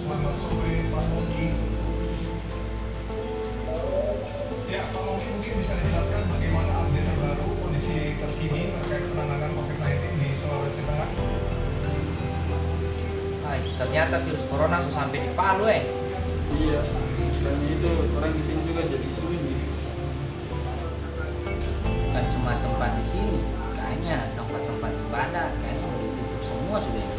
Selamat sore Pak Ogi. Ya, Pak Ogi mungkin bisa dijelaskan bagaimana update terbaru kondisi terkini terkait penanganan COVID-19 di Sulawesi Tengah? Ternyata virus corona sudah sampai di Palu Iya, dan itu orang di sini juga jadi sunyi. Bukan cuma tempat di sini, kayaknya tempat-tempat ibadah kayaknya udah ditutup semua sudah ini.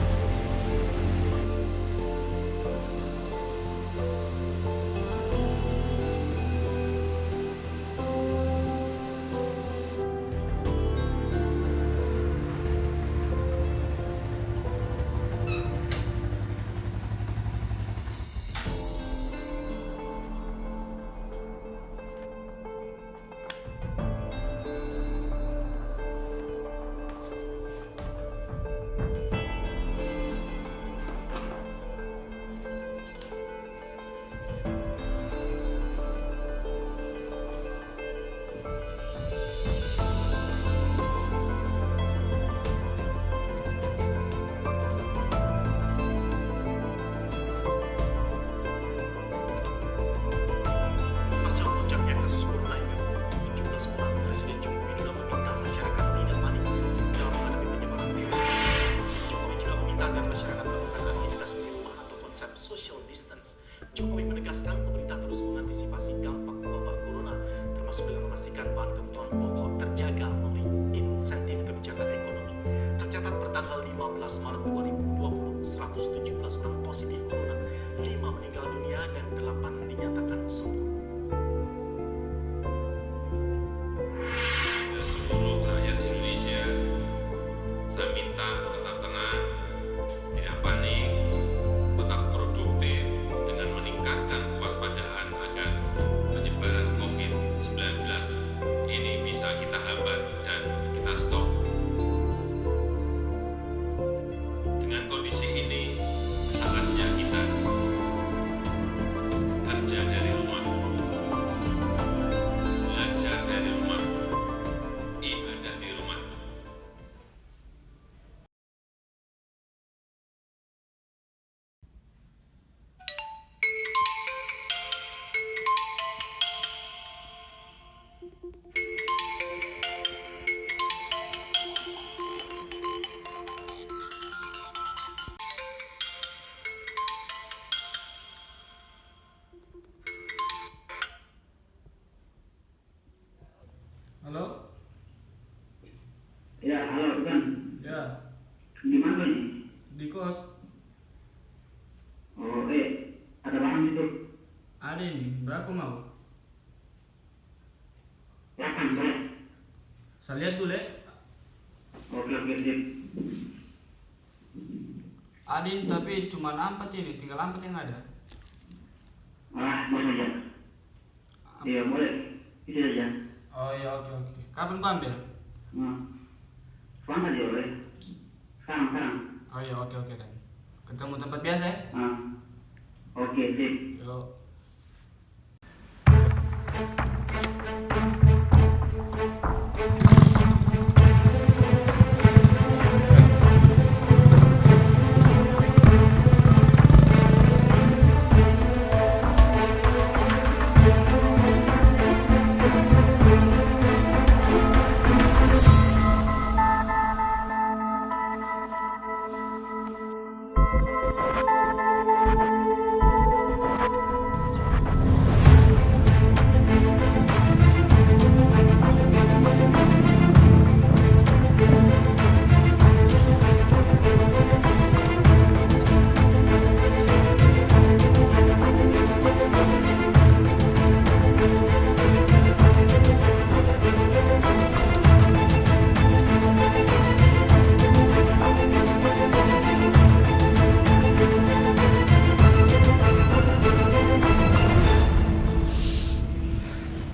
Pasca melonjaknya kasus corona hingga 17 orang, Presiden Jokowi juga meminta masyarakat tidak panik dalam menghadapi penyebaran virus corona. Jokowi juga meminta agar masyarakat melakukan aktivitas di rumah atau konsep social distance. Jokowi menegaskan pemerintah terus mengantisipasi dampak wabah corona, termasuk dengan memastikan bahan kebutuhan pokok terjaga melalui insentif kebijakan ekonomi. Tercatat pertanggal 15 Maret 2020, 117 orang positif corona, 5 meninggal dunia dan 8 dinyatakan sembuh. Seluruh rakyat Indonesia, saya minta tetap tenang, tidak panik, tetap produktif dengan meningkatkan kewaspadaan agar penyebaran COVID-19 ini bisa kita hambat dan kita stop. Dengan kondisi ini, saatnya kita kerja dari rumah, belajar dari rumah, ibadah di rumah. Halo? Ya, halo, Tuan. Ya, Di mana nih? di kos. Oh, ada bahan itu. Ada ini, berapa mau? 8, boleh? Saya lihat dulu Oke, sip. Adin, tapi cuma 4 ini, tinggal 4 yang ada. Boleh saja. Iya, boleh. Bisa saja. Oh iya, oke. Kapan kau ambil? Sekarang aja, boleh? Sekarang. Oh iya, oke dan. Ketemu tempat biasa ya? Oke, sip. Yuk.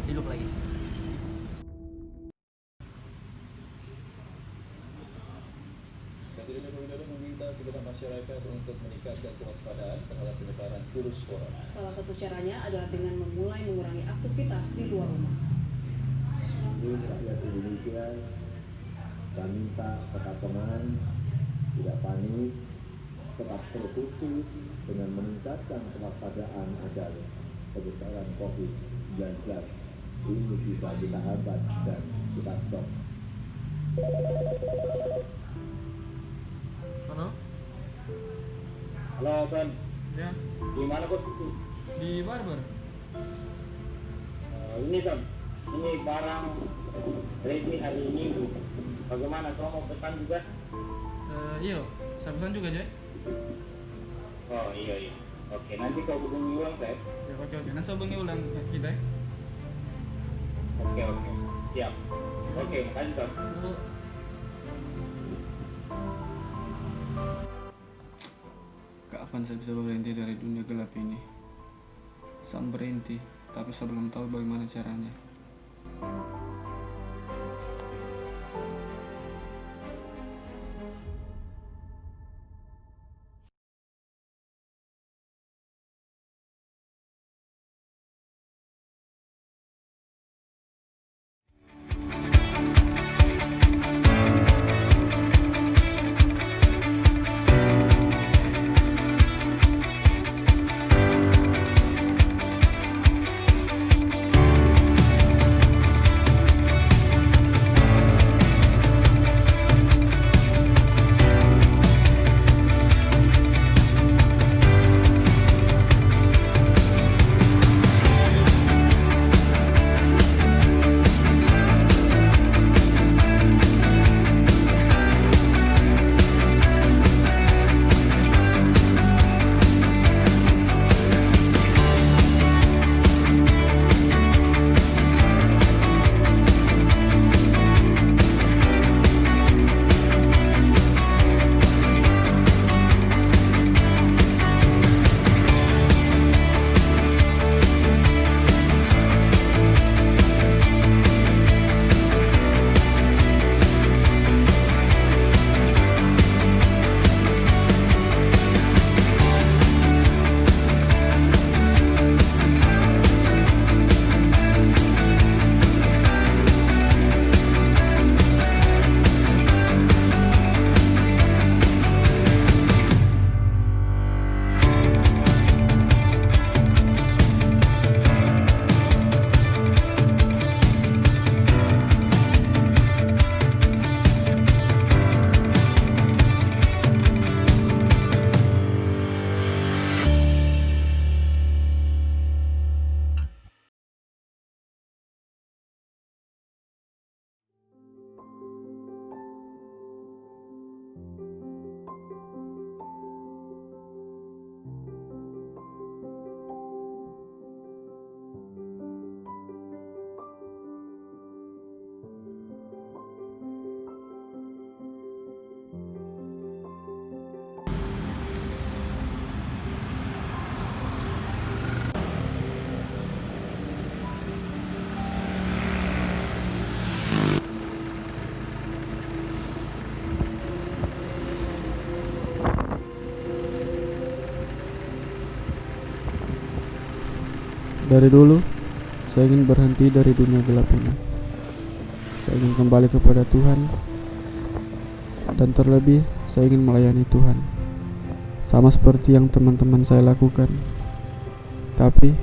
Hidup lagi. Presiden Joko Widodo meminta segenap masyarakat untuk meningkatkan kewaspadaan terhadap penyebaran virus corona. Salah satu caranya adalah dengan memulai mengurangi aktivitas di luar rumah. Jadi rakyat Indonesia, saya minta tetap tenang, tidak panik, tetap tertutup dengan meningkatkan kewaspadaan agar penyebaran COVID-19 ini bisa kita hambat dan kita stop. Halo? Halo, Ben. Ya, Di mana kok? di barber. Ini kan, ini barang ready hari ini. Bagaimana? Kau mau pesan juga? Iya, saya pesan juga, Jay. Oh iya. Oke, nanti kau hubungi ulang, Teh. Ya, oke. Nanti saya hubungi ulang kita ya. Oke. Siap. Oke, makasih, Tom. Lalu, kapan saya bisa berhenti dari dunia gelap ini? Saya berhenti, tapi saya belum tahu bagaimana caranya. Dari dulu, saya ingin berhenti dari dunia gelap ini. Saya ingin kembali kepada Tuhan, dan terlebih saya ingin melayani Tuhan, sama seperti yang teman-teman saya lakukan. Tapi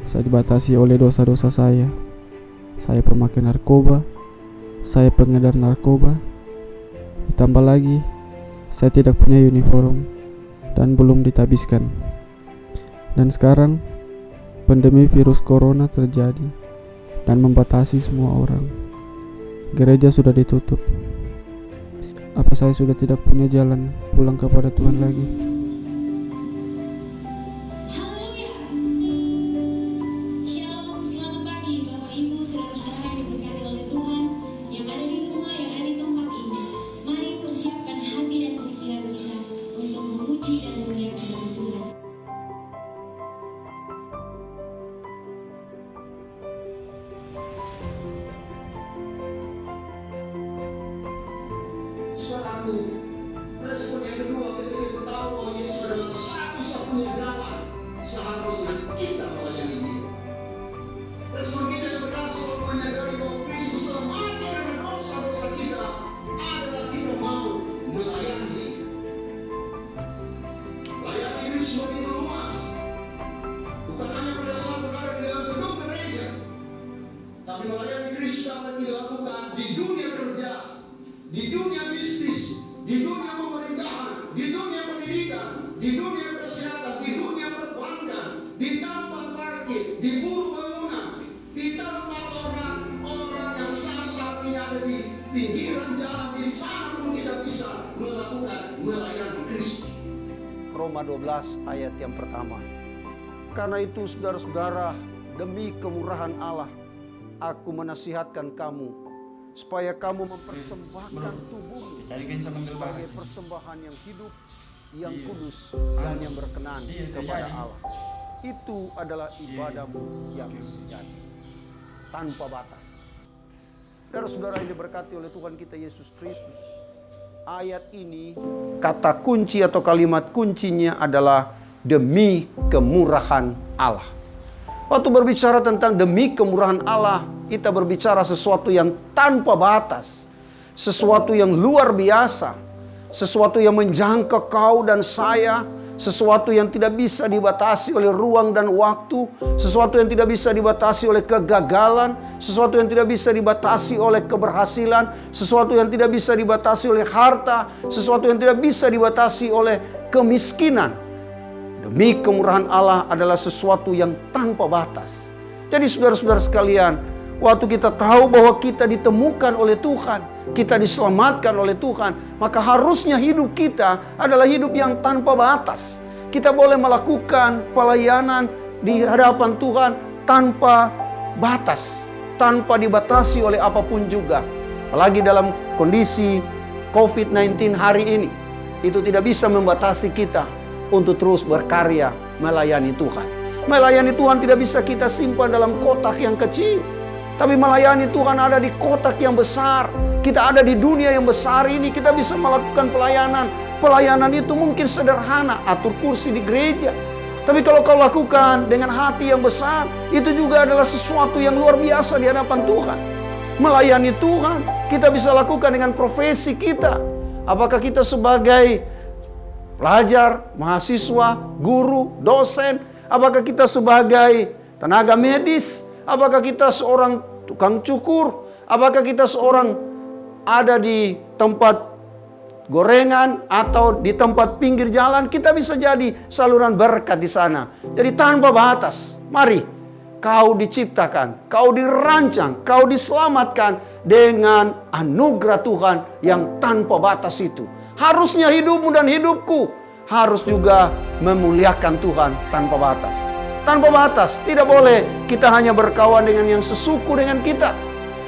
saya dibatasi oleh dosa-dosa saya. Saya pemakai narkoba, saya pengedar narkoba. Ditambah lagi, saya tidak punya uniform dan belum ditabiskan. Dan sekarang pandemi virus corona terjadi dan membatasi semua orang. Gereja sudah ditutup. Apa saya sudah tidak punya jalan pulang kepada Tuhan lagi? Shalom, selamat pagi Bapak Ibu, saudara-saudara yang diberkati oleh Tuhan, yang ada di rumah, yang ada di tempat ini. Mari persiapkan hati dan pikiran kita untuk memuji dan memuliakan nama Tuhan. Saudaraku, respon yang kedua ketika kita tahu bahwa Yesus adalah satu-satunya jalan, seharusnya kita melayani Dia. Respon kita yang benar soal menyadari bahwa Kristus telah mati karena dosa-dosa kita adalah kita mau melayani Dia. Roma 12 ayat yang pertama. Karena itu saudara-saudara, demi kemurahan Allah, aku menasihatkan kamu supaya kamu mempersembahkan tubuhmu sebagai persembahan yang hidup, yang kudus, dan yang berkenan kepada Allah. Itu adalah ibadahmu yang sejati, tanpa batas. Saudara-saudara yang diberkati oleh Tuhan kita Yesus Kristus, ayat ini kata kunci atau kalimat kuncinya adalah demi kemurahan Allah. Waktu berbicara tentang demi kemurahan Allah, kita berbicara sesuatu yang tanpa batas, sesuatu yang luar biasa, sesuatu yang menjangkau kau dan saya, sesuatu yang tidak bisa dibatasi oleh ruang dan waktu, sesuatu yang tidak bisa dibatasi oleh kegagalan, sesuatu yang tidak bisa dibatasi oleh keberhasilan, sesuatu yang tidak bisa dibatasi oleh harta, sesuatu yang tidak bisa dibatasi oleh kemiskinan. Demi kemurahan Allah adalah sesuatu yang tanpa batas. Jadi saudara-saudara sekalian, waktu kita tahu bahwa kita ditemukan oleh Tuhan, kita diselamatkan oleh Tuhan, maka harusnya hidup kita adalah hidup yang tanpa batas. Kita boleh melakukan pelayanan di hadapan Tuhan tanpa batas, tanpa dibatasi oleh apapun juga. Apalagi dalam kondisi COVID-19 hari ini, itu tidak bisa membatasi kita untuk terus berkarya melayani Tuhan. Melayani Tuhan tidak bisa kita simpan dalam kotak yang kecil, tapi melayani Tuhan ada di kotak yang besar. Kita ada di dunia yang besar ini, kita bisa melakukan pelayanan. Pelayanan itu mungkin sederhana, atur kursi di gereja. Tapi kalau kau lakukan dengan hati yang besar, itu juga adalah sesuatu yang luar biasa di hadapan Tuhan. Melayani Tuhan, kita bisa lakukan dengan profesi kita. Apakah kita sebagai pelajar, mahasiswa, guru, dosen, apakah kita sebagai tenaga medis, apakah kita seorang tukang cukur, apakah kita seorang ada di tempat gorengan atau di tempat pinggir jalan, kita bisa jadi saluran berkat di sana. Jadi tanpa batas. Mari, kau diciptakan, kau dirancang, kau diselamatkan dengan anugerah Tuhan yang tanpa batas itu. Harusnya hidupmu dan hidupku harus juga memuliakan Tuhan tanpa batas. Tanpa batas, tidak boleh kita hanya berkawan dengan yang sesuku dengan kita,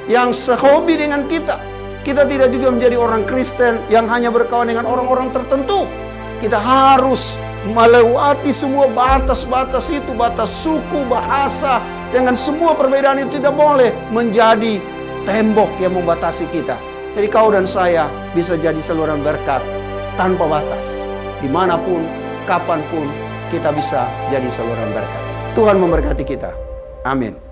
yang sehobi dengan kita. Kita tidak juga menjadi orang Kristen yang hanya berkawan dengan orang-orang tertentu. Kita harus melewati semua batas-batas itu, batas suku, bahasa, dengan semua perbedaan itu tidak boleh menjadi tembok yang membatasi kita. Jadi kau dan saya bisa jadi saluran berkat tanpa batas. Dimanapun, kapanpun kita bisa jadi saluran berkat. Tuhan memberkati kita. Amin.